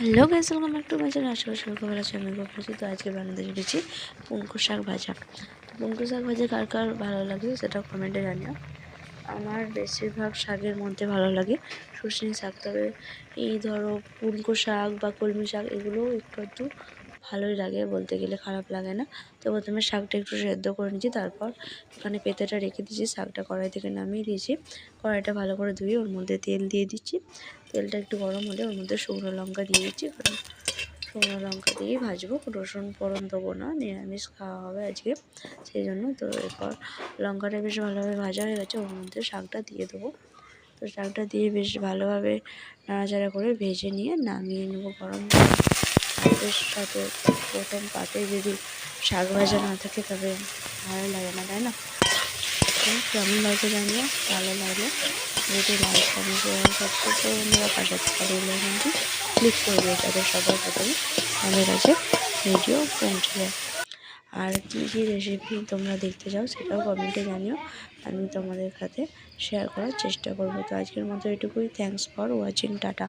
Hello guys, welcome back to my channel. আশা করি সবাই ভালো আছে। আমি খুব ভালো আছি। তো আজকে বানাতে চলেছি পুনকু শাক ভাজা। তো পুনকু শাক ভাজা কার কার ভালো লাগে সেটা কমেন্টে জানিও। আমার বেশিরভাগ শাকের মধ্যে ভালো লাগে শুশনি শাক। তবে এই ধরো পুনকু শাক বা কলমি শাক এগুলোও একটু ভালোই লাগে, বলতে গেলে খারাপ লাগে না। তো প্রথমে শাকটা একটু সেদ্ধ করে নিয়েছি, তারপর এখানে পেঁপেটা রেখে দিয়েছি, শাকটা কড়াই থেকে নামিয়ে দিয়েছি। কড়াইটা ভালো করে ধুয়ে ওর মধ্যে তেল দিয়ে দিচ্ছি। তেলটা একটু গরম হলে ওর মধ্যে শুকনো লঙ্কা দিয়ে দিচ্ছি, কারণ শুকনো লঙ্কা দিয়েই ভাজবো, রসুন ফোড়ন দেবো না, নিরামিষ খাওয়া হবে আজকে সেই জন্য। তো এরপর লঙ্কাটা বেশ ভালোভাবে ভাজা হয়ে গেছে, ওর মধ্যে শাকটা দিয়ে দেবো। তো শাকটা দিয়ে বেশ ভালোভাবে নাড়াচাড়া করে ভেজে নিয়ে নামিয়ে নেবো গরম করে। শাকের সাথে প্রথম পাতে যদি শাক ভাজা না থাকে তবে ভালো লাগে না, তাই না? তো কেমন লাগছে জানিও, ভালো লাগলে যদি লাইক কমেন্ট সাবস্ক্রাইব করে বন্ধুরা পাঠাতে পারে কিন্তু ক্লিক করবে, যাতে সবার প্রথমে আমাদের কাছে ভিডিও পৌঁছে যায়। আর কী কী রেসিপি তোমরা দেখতে চাও সেটাও কমেন্টে জানিও, আমি তোমাদের সাথে শেয়ার করার চেষ্টা করবো। তো আজকের মতো এটুকুই। Thanks for watching, tata.